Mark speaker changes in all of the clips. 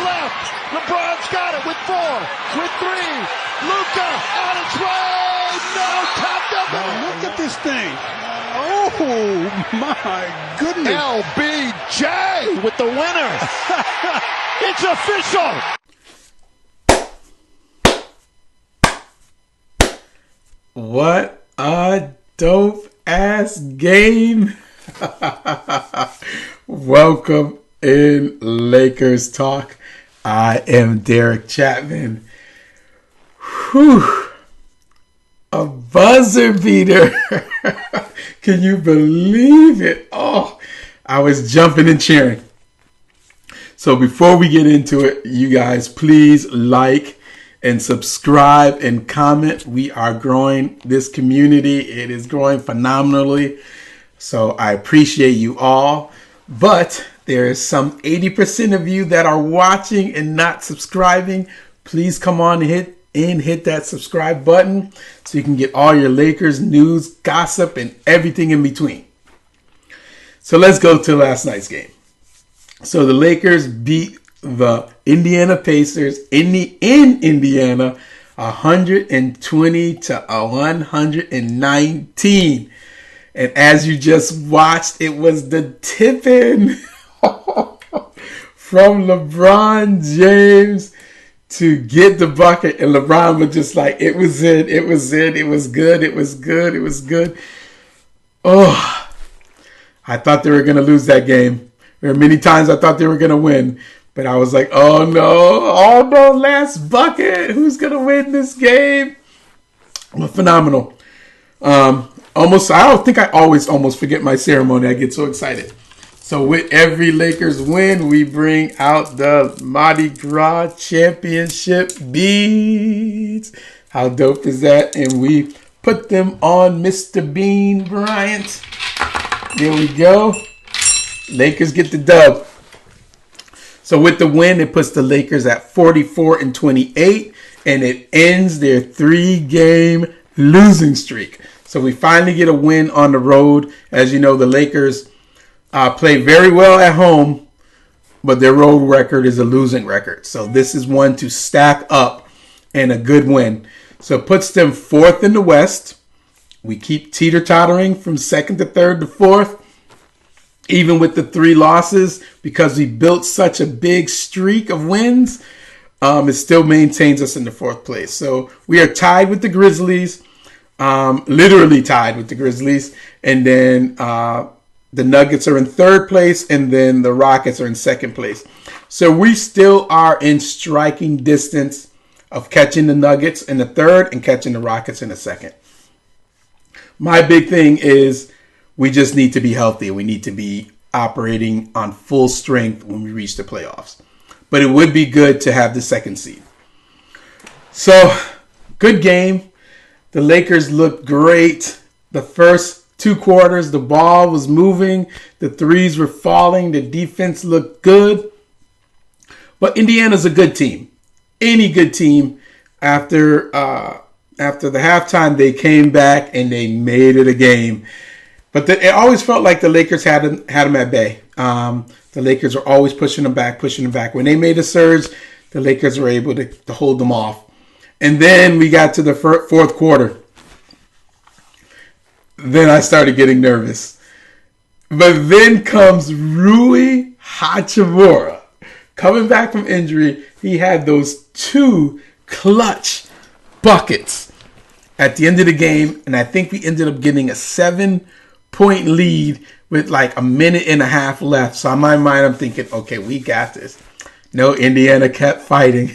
Speaker 1: left. LeBron's got it with 4, with 3. Luka on its way. No, tapped up.
Speaker 2: Now look at this thing. Oh, my goodness.
Speaker 1: LBJ with the winner. It's official.
Speaker 3: What a dope-ass game. Welcome in Lakers Talk. I am Derek Chapman. Whew. A buzzer beater. Can you believe it? Oh, I was jumping and cheering. So before we get into it, you guys, please like and subscribe and comment. We are growing this community. It is growing phenomenally. So I appreciate you all. But there is some 80% of you that are watching and not subscribing. Please come on and hit that subscribe button so you can get all your Lakers news, gossip, and everything in between. So let's go to last night's game. So the Lakers beat the Indiana Pacers in Indiana 120 to 119. And as you just watched, it was the tip-in from LeBron James to get the bucket. And LeBron was just like, it was in, it was in, it was good, it was good, it was good. Oh, I thought they were going to lose that game. There were many times I thought they were going to win. But I was like, oh no, last bucket. Who's going to win this game? Well, phenomenal. I don't think I always almost forget my ceremony. I get so excited. So with every Lakers win, we bring out the Mardi Gras championship beads. How dope is that? And we put them on Mr. Bean Bryant. There we go. Lakers get the dub. So with the win, it puts the Lakers at 44-28, and it ends their 3-game losing streak. So we finally get a win on the road. As you know, the Lakers play very well at home, but their road record is a losing record. So this is one to stack up and a good win. So it puts them 4th in the West. We keep teeter-tottering from 2nd to 3rd to 4th. Even with the 3 losses, because we built such a big streak of wins, it still maintains us in the 4th place. So we are tied with the Grizzlies, literally tied with the Grizzlies. And then the Nuggets are in 3rd place, and then the Rockets are in 2nd place. So we still are in striking distance of catching the Nuggets in the 3rd and catching the Rockets in the 2nd. My big thing is, we just need to be healthy. We need to be operating on full strength when we reach the playoffs. But it would be good to have the 2nd seed. So, good game. The Lakers looked great. The first 2 quarters, the ball was moving. The threes were falling. The defense looked good. But Indiana's a good team. Any good team. After the halftime, they came back and they made it a game. But it always felt like the Lakers had them at bay. The Lakers were always pushing them back. When they made a surge, the Lakers were able to hold them off. And then we got to the 4th quarter. Then I started getting nervous. But then comes Rui Hachimura. Coming back from injury, he had those 2 clutch buckets at the end of the game. And I think we ended up getting a 7-point lead with like a minute and a half left. So in my mind, I'm thinking, okay, we got this. No, Indiana kept fighting.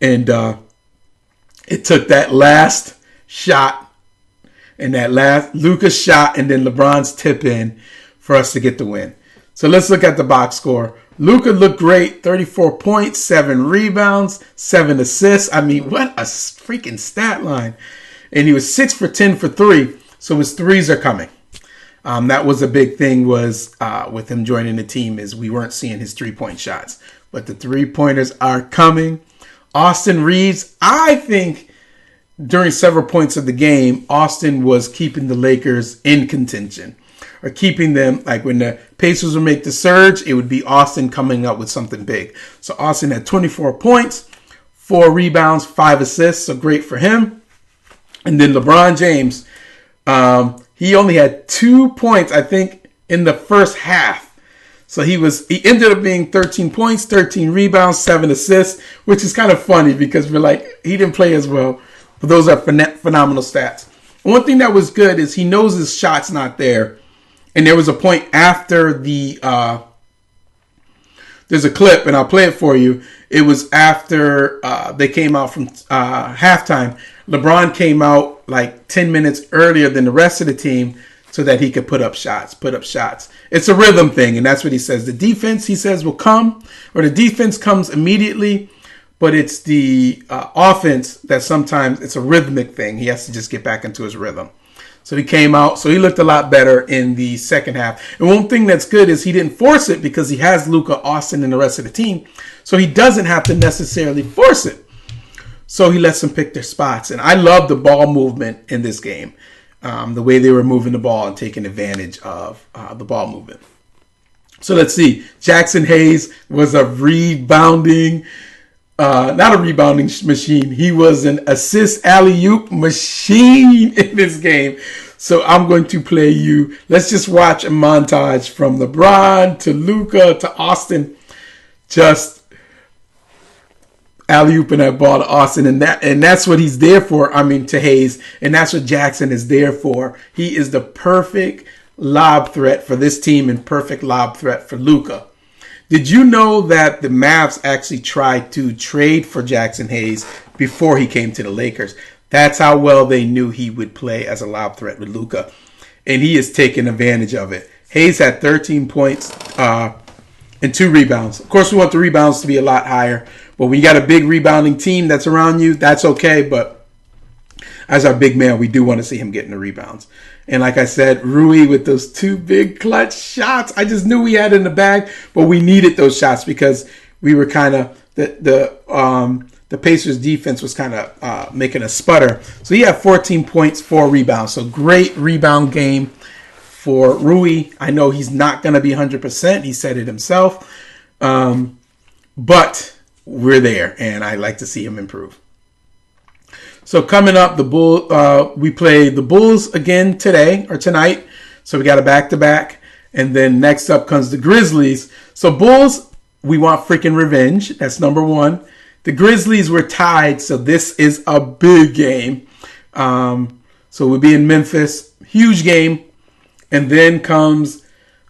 Speaker 3: And it took that last shot and that last Luka's shot and then LeBron's tip in for us to get the win. So let's look at the box score. Luka looked great. 34 points, 7 rebounds, 7 assists. I mean, what a freaking stat line. And he was 6 for 10 for 3. So his threes are coming. That was a big thing was with him joining the team is we weren't seeing his 3-point shots. But the 3-pointers are coming. Austin Reeves, I think during several points of the game, Austin was keeping the Lakers in contention, or keeping them, like when the Pacers would make the surge, it would be Austin coming up with something big. So Austin had 24 points, 4 rebounds, 5 assists, so great for him. And then LeBron James, he only had 2 points, I think, in the first half. So he ended up being 13 points, 13 rebounds, 7 assists, which is kind of funny because we're like, he didn't play as well. But those are phenomenal stats. One thing that was good is he knows his shot's not there. And there was a point after there's a clip, and I'll play it for you. It was after they came out from halftime. LeBron came out like 10 minutes earlier than the rest of the team so that he could put up shots. It's a rhythm thing, and that's what he says. The defense, he says, will come, or the defense comes immediately, but it's the offense that sometimes it's a rhythmic thing. He has to just get back into his rhythm. So he came out, so he looked a lot better in the second half. And one thing that's good is he didn't force it because he has Luka, Austin, and the rest of the team. So he doesn't have to necessarily force it. So he lets them pick their spots. And I love the ball movement in this game. The way they were moving the ball and taking advantage of the ball movement. So let's see. Jackson Hayes was a rebounding, not a rebounding machine. He was an assist alley-oop machine in this game. So I'm going to play you. Let's just watch a montage from LeBron to Luka to Austin. Just alley-ooping that ball to Austin, and that's what he's there for. I mean, to Hayes, and that's what Jackson is there for. He is the perfect lob threat for this team and perfect lob threat for Luka. Did you know that the Mavs actually tried to trade for Jackson Hayes before he came to the Lakers? That's how well they knew he would play as a lob threat with Luka, and he is taking advantage of it. Hayes had 13 points and 2 rebounds. Of course, we want the rebounds to be a lot higher. But when you got a big rebounding team that's around you, that's okay. But as our big man, we do want to see him getting the rebounds. And like I said, Rui with those 2 big clutch shots. I just knew we had it in the bag, but we needed those shots because we were kind of the Pacers defense was kind of making a sputter. So he had 14 points, 4 rebounds. So great rebound game for Rui. I know he's not going to be 100%. He said it himself. But we're there, and I like to see him improve. So coming up, we play the Bulls again tonight. So we got a back-to-back, and then next up comes the Grizzlies. So Bulls, we want freaking revenge. That's number 1. The Grizzlies were tied, so this is a big game. So we'll be in Memphis, huge game, and then comes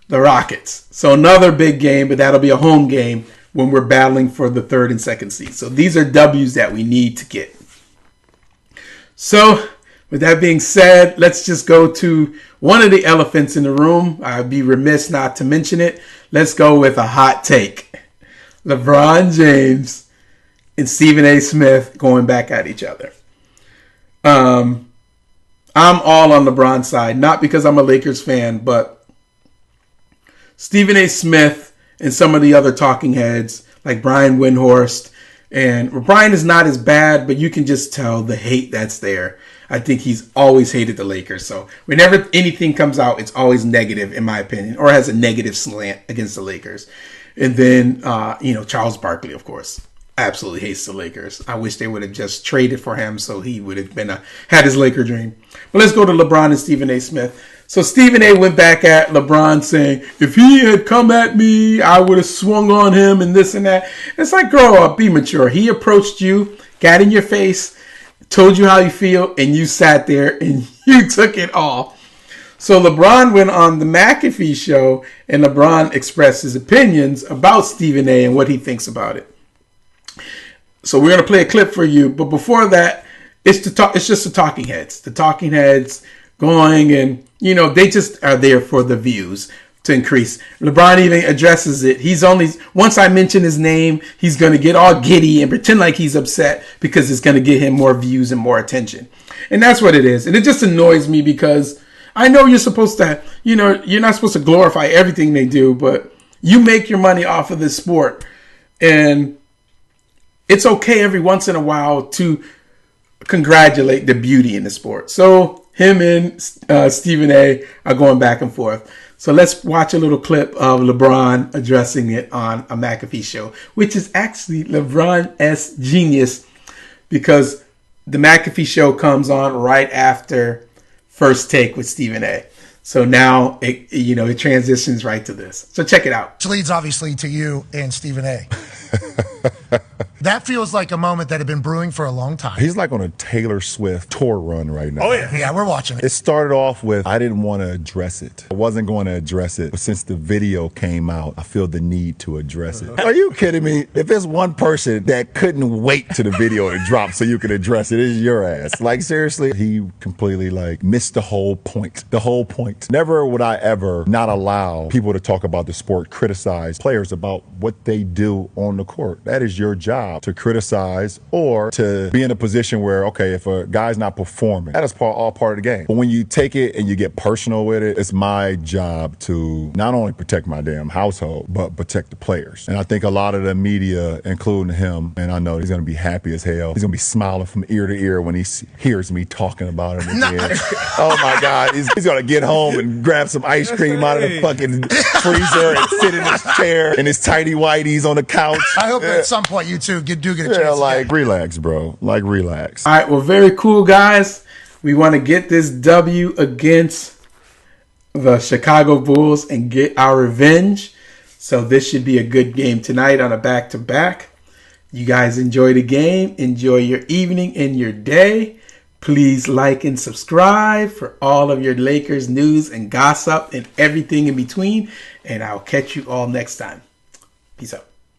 Speaker 3: the Rockets. So another big game, but that'll be a home game when we're battling for the 3rd and 2nd seed. So these are W's that we need to get. So with that being said, let's just go to one of the elephants in the room. I'd be remiss not to mention it. Let's go with a hot take. LeBron James and Stephen A. Smith going back at each other. I'm all on LeBron's side, not because I'm a Lakers fan, but Stephen A. Smith and some of the other talking heads like Brian Windhorst. And Brian is not as bad, but you can just tell the hate that's there. I think he's always hated the Lakers. So whenever anything comes out, it's always negative, in my opinion, or has a negative slant against the Lakers. And then, Charles Barkley, of course, absolutely hates the Lakers. I wish they would have just traded for him so he would have had his Laker dream. But let's go to LeBron and Stephen A. Smith. So Stephen A. went back at LeBron saying, if he had come at me, I would have swung on him and this and that. It's like, grow up, be mature. He approached you, got in your face, told you how you feel, and you sat there and you took it all. So LeBron went on the McAfee show, and LeBron expressed his opinions about Stephen A. and what he thinks about it. So we're going to play a clip for you. But before that, it's just the talking heads. The talking heads going and, they just are there for the views to increase. LeBron even addresses it. Once I mention his name, he's going to get all giddy and pretend like he's upset because it's going to get him more views and more attention. And that's what it is. And it just annoys me because I know you're supposed to, you're not supposed to glorify everything they do, but you make your money off of this sport. And it's okay every once in a while to congratulate the beauty in the sport. So him and Stephen A are going back and forth. So let's watch a little clip of LeBron addressing it on a McAfee show, which is actually LeBron's genius, because the McAfee show comes on right after First Take with Stephen A. So now it transitions right to this. So check it out.
Speaker 4: Which leads obviously to you and Stephen A. That feels like a moment that had been brewing for a long time.
Speaker 5: He's like on a Taylor Swift tour run right now.
Speaker 4: Oh, yeah. Yeah, we're watching it.
Speaker 5: It started off with, I didn't want to address it. I wasn't going to address it. But since the video came out, I feel the need to address it. Are you kidding me? If there's one person that couldn't wait to the video to drop so you could address it, it's your ass. Like, seriously, he completely missed the whole point. The whole point. Never would I ever not allow people to talk about the sport, criticize players about what they do on the court. That is your job, to criticize or to be in a position where, okay, if a guy's not performing, that is all part of the game. But when you take it and you get personal with it, it's my job to not only protect my damn household, but protect the players. And I think a lot of the media, including him, and I know he's going to be happy as hell. He's going to be smiling from ear to ear when he hears me talking about him again. Oh my God. He's going to get home and grab some ice cream out of the fucking freezer and sit in his chair and his tighty whities on the couch.
Speaker 4: I hope at some point you two do get a chance.
Speaker 5: Relax, bro. Relax.
Speaker 3: All right, well, very cool, guys. We want to get this W against the Chicago Bulls and get our revenge. So this should be a good game tonight on a back-to-back. You guys enjoy the game. Enjoy your evening and your day. Please like and subscribe for all of your Lakers news and gossip and everything in between. And I'll catch you all next time. Peace out.